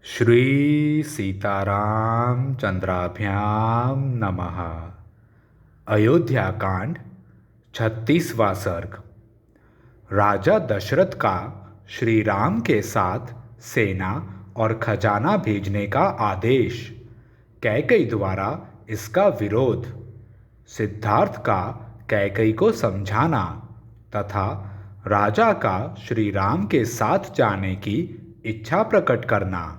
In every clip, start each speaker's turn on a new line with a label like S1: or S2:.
S1: श्री सीताराम चंद्राभ्याम नमः। अयोध्या कांड 36वां सर्ग। राजा दशरथ का श्री राम के साथ सेना और खजाना भेजने का आदेश। कैकई द्वारा इसका विरोध। सिद्धार्थ का कैकई को समझाना तथा राजा का श्री राम के साथ जाने की इच्छा प्रकट करना।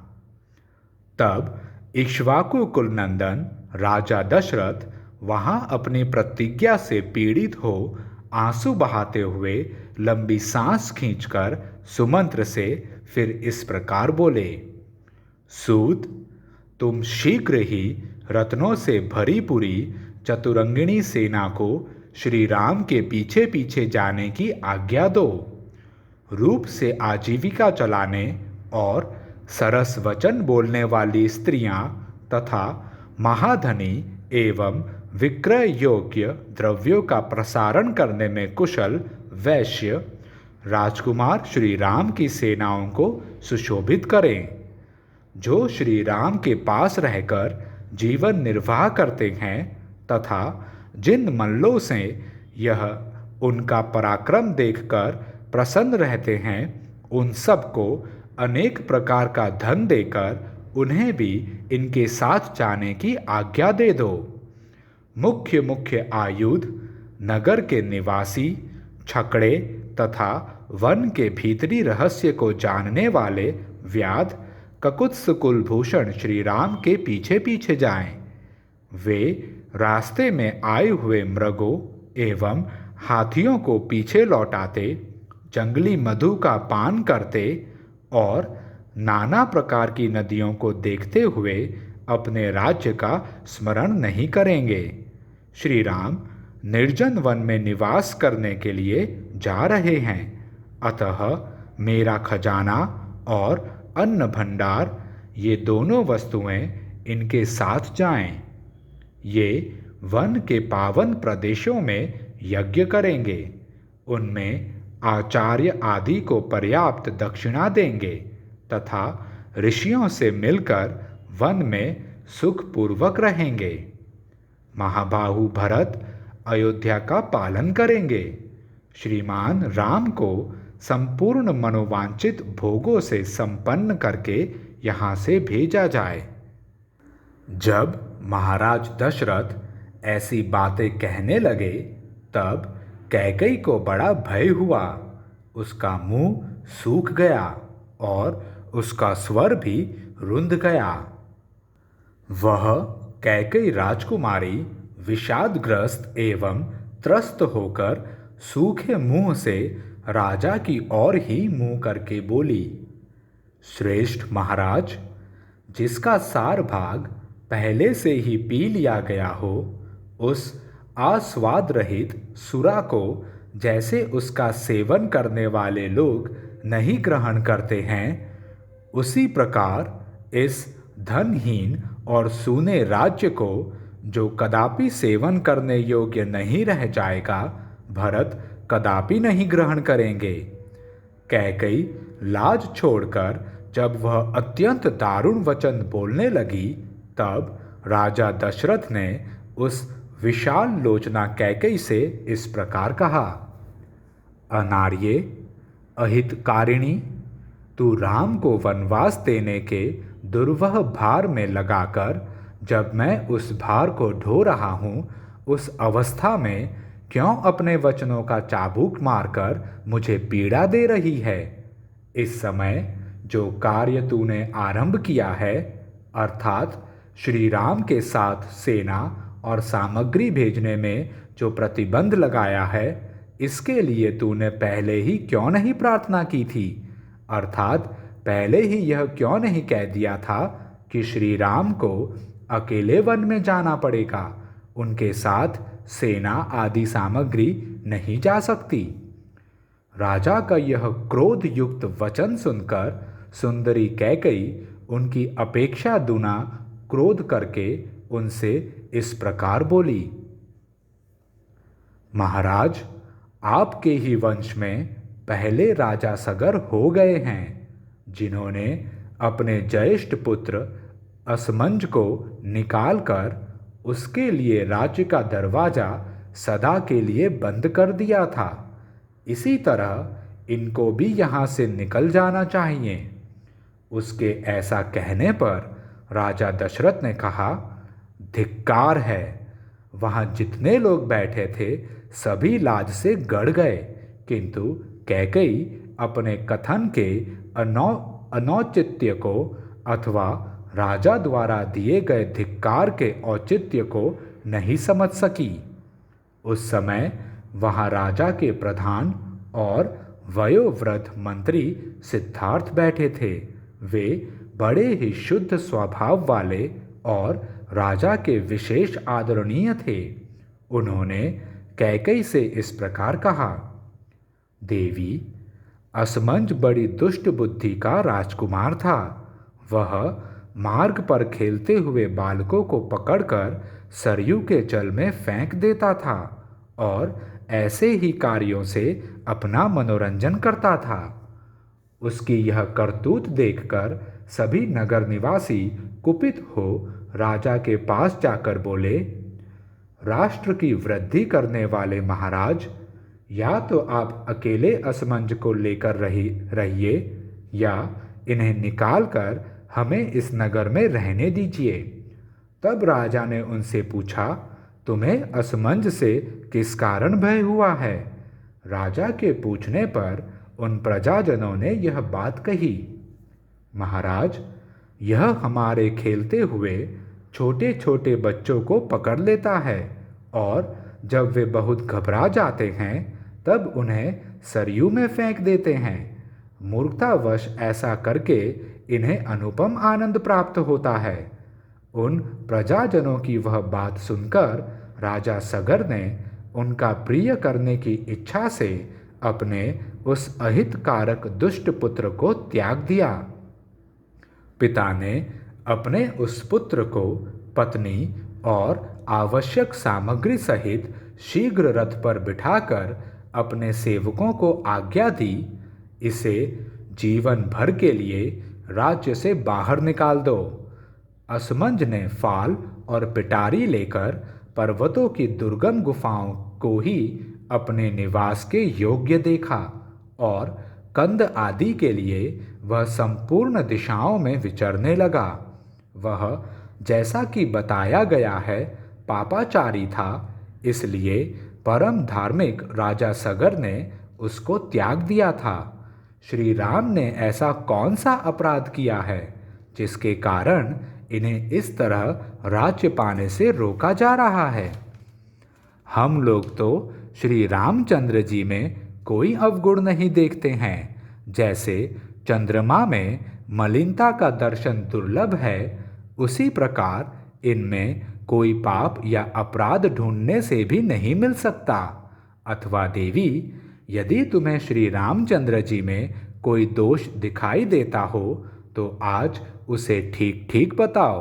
S1: तब इक्ष्वाकु कुलनंदन राजा दशरथ वहां अपनी प्रतिज्ञा से पीड़ित हो आंसू बहाते हुए लंबी सांस खींचकर सुमंत्र से फिर इस प्रकार बोले। सूत, तुम शीघ्र ही रत्नों से भरी पूरी चतुरंगिणी सेना को श्री राम के पीछे पीछे जाने की आज्ञा दो। रूप से आजीविका चलाने और सरस वचन बोलने वाली स्त्रियां तथा महाधनी एवं विक्रय योग्य द्रव्यों का प्रसारण करने में कुशल वैश्य राजकुमार श्री राम की सेनाओं को सुशोभित करें, जो श्री राम के पास रहकर जीवन निर्वाह करते हैं तथा जिन मल्लों से यह उनका पराक्रम देखकर प्रसन्न रहते हैं, उन सबको अनेक प्रकार का धन देकर उन्हें भी इनके साथ जाने की आज्ञा दे दो। मुख्य मुख्य आयुध, नगर के निवासी, छकड़े तथा वन के भीतरी रहस्य को जानने वाले व्याध ककुत्स कुलभूषण श्री राम के पीछे पीछे जाएं। वे रास्ते में आए हुए मृगों एवं हाथियों को पीछे लौटाते, जंगली मधु का पान करते और नाना प्रकार की नदियों को देखते हुए अपने राज्य का स्मरण नहीं करेंगे। श्री राम निर्जन वन में निवास करने के लिए जा रहे हैं, अतः मेरा खजाना और अन्न भंडार, ये दोनों वस्तुएं इनके साथ जाएं। ये वन के पावन प्रदेशों में यज्ञ करेंगे, उनमें आचार्य आदि को पर्याप्त दक्षिणा देंगे तथा ऋषियों से मिलकर वन में सुखपूर्वक रहेंगे। महाबाहु भरत अयोध्या का पालन करेंगे। श्रीमान राम को संपूर्ण मनोवांछित भोगों से संपन्न करके यहाँ से भेजा जाए। जब महाराज दशरथ ऐसी बातें कहने लगे, तब कैकई को बड़ा भय हुआ। उसका मुंह सूख गया और उसका स्वर भी रुंध गया। वह कैकई राजकुमारी विषादग्रस्त एवं त्रस्त होकर सूखे मुंह से राजा की ओर ही मुंह करके बोली। श्रेष्ठ महाराज, जिसका सार भाग पहले से ही पी लिया गया हो, उस आस्वाद रहित सुरा को जैसे उसका सेवन करने वाले लोग नहीं ग्रहण करते हैं, उसी प्रकार इस धनहीन और सूने राज्य को, जो कदापि सेवन करने योग्य नहीं रह जाएगा, भरत कदापि नहीं ग्रहण करेंगे। कैकई लाज छोड़कर जब वह अत्यंत दारुण वचन बोलने लगी, तब राजा दशरथ ने उस विशाल लोचना कैकई से इस प्रकार कहा। अनार्ये, अहितकारिणी, तू राम को वनवास देने के दुर्वह भार में लगाकर, जब मैं उस भार को ढो रहा हूँ, उस अवस्था में क्यों अपने वचनों का चाबुक मारकर मुझे पीड़ा दे रही है। इस समय जो कार्य तूने आरंभ किया है, अर्थात श्री राम के साथ सेना और सामग्री भेजने में जो प्रतिबंध लगाया है, इसके लिए तूने पहले ही क्यों नहीं प्रार्थना की थी, अर्थात पहले ही यह क्यों नहीं कह दिया था कि श्री राम को अकेले वन में जाना पड़ेगा, उनके साथ सेना आदि सामग्री नहीं जा सकती। राजा का यह क्रोध युक्त वचन सुनकर सुंदरी कैकई उनकी अपेक्षा दुना क्रोध करके उनसे इस प्रकार बोली। महाराज, आपके ही वंश में पहले राजा सगर हो गए हैं, जिन्होंने अपने ज्येष्ठ पुत्र असमंज को निकालकर उसके लिए राज्य का दरवाजा सदा के लिए बंद कर दिया था। इसी तरह इनको भी यहाँ से निकल जाना चाहिए। उसके ऐसा कहने पर राजा दशरथ ने कहा, धिक्कार है। वहाँ जितने लोग बैठे थे सभी लाज से गड़ गए, किंतु कैकेयी अपने कथन के अनौचित्य को अथवा राजा द्वारा दिए गए धिक्कार के औचित्य को नहीं समझ सकी। उस समय वहाँ राजा के प्रधान और वयोवृद्ध मंत्री सिद्धार्थ बैठे थे। वे बड़े ही शुद्ध स्वभाव वाले और राजा के विशेष आदरणीय थे। उन्होंने कैकेयी से इस प्रकार कहा, देवी, असमंज बड़ी दुष्ट बुद्धि का राजकुमार था। वह मार्ग पर खेलते हुए बालकों को पकड़कर सरयू के जल में फेंक देता था और ऐसे ही कार्यों से अपना मनोरंजन करता था। उसकी यह करतूत देखकर सभी नगर निवासी कुपित हो राजा के पास जाकर बोले, राष्ट्र की वृद्धि करने वाले महाराज, या तो आप अकेले असमंज को लेकर रहिए या इन्हें निकालकर हमें इस नगर में रहने दीजिए। तब राजा ने उनसे पूछा, तुम्हें असमंज से किस कारण भय हुआ है? राजा के पूछने पर उन प्रजाजनों ने यह बात कही, महाराज, यह हमारे खेलते हुए छोटे छोटे बच्चों को पकड़ लेता है और जब वे बहुत घबरा जाते हैं तब उन्हें सरयू में फेंक देते हैं। मूर्खतावश ऐसा करके इन्हें अनुपम आनंद प्राप्त होता है। उन प्रजाजनों की वह बात सुनकर राजा सगर ने उनका प्रिय करने की इच्छा से अपने उस अहितकारक दुष्ट पुत्र को त्याग दिया। पिता ने अपने उस पुत्र को पत्नी और आवश्यक सामग्री सहित शीघ्र रथ पर बिठाकर अपने सेवकों को आज्ञा दी, इसे जीवन भर के लिए राज्य से बाहर निकाल दो। असमंज ने फाल और पिटारी लेकर पर्वतों की दुर्गम गुफाओं को ही अपने निवास के योग्य देखा और कंद आदि के लिए वह संपूर्ण दिशाओं में विचरने लगा। वह जैसा कि बताया गया है पापाचारी था, इसलिए परम धार्मिक राजा सगर ने उसको त्याग दिया था। श्री राम ने ऐसा कौन सा अपराध किया है जिसके कारण इन्हें इस तरह राज्य पाने से रोका जा रहा है? हम लोग तो श्री रामचंद्र जी में कोई अवगुण नहीं देखते हैं। जैसे चंद्रमा में मलिनता का दर्शन दुर्लभ है, उसी प्रकार इनमें कोई पाप या अपराध ढूंढने से भी नहीं मिल सकता। अथवा देवी, यदि तुम्हें श्री रामचंद्र जी में कोई दोष दिखाई देता हो तो आज उसे ठीक ठीक बताओ।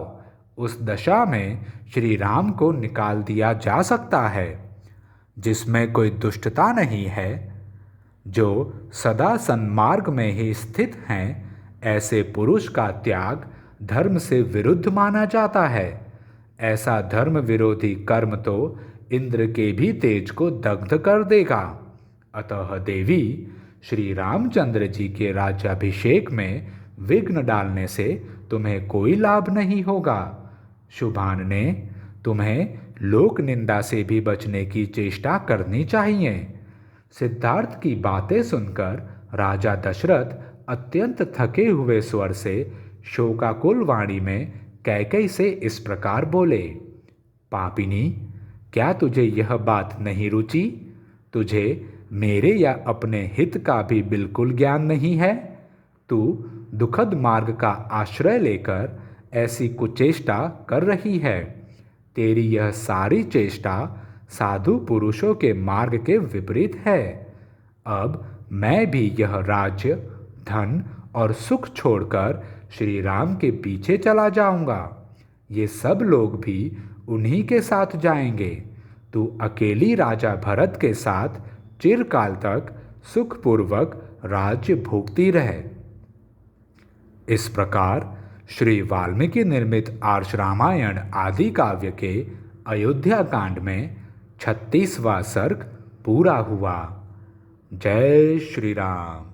S1: उस दशा में श्री राम को निकाल दिया जा सकता है जिसमें कोई दुष्टता नहीं है, जो सदा सन्मार्ग में ही स्थित हैं। ऐसे पुरुष का त्याग धर्म से विरुद्ध माना जाता है। ऐसा धर्म विरोधी कर्म तो इंद्र के भी तेज को दग्ध कर देगा। अतः देवी, श्री रामचंद्र जी के राज्याभिषेक में विघ्न डालने से तुम्हें कोई लाभ नहीं होगा। शुभान ने तुम्हें लोक निंदा से भी बचने की चेष्टा करनी चाहिए। सिद्धार्थ की बातें सुनकर राजा दशरथ अत्यंत थके हुए स्वर से शोकाकुल वाणी में कैकेयी से इस प्रकार बोले, पापिनी, क्या तुझे यह बात नहीं रुची? तुझे मेरे या अपने हित का भी बिल्कुल ज्ञान नहीं है। तू दुखद मार्ग का आश्रय लेकर ऐसी कुचेष्टा कर रही है। तेरी यह सारी चेष्टा साधु पुरुषों के मार्ग के विपरीत है। अब मैं भी यह राज्य, धन और सुख छोड़कर श्री राम के पीछे चला जाऊंगा। ये सब लोग भी उन्हीं के साथ जाएंगे। तू अकेली राजा भरत के साथ चिरकाल तक सुखपूर्वक राज्य भोगती रहे। इस प्रकार श्री वाल्मीकि निर्मित आर्ष रामायण आदि काव्य के अयोध्या कांड में 36वां सर्ग पूरा हुआ। जय श्री राम।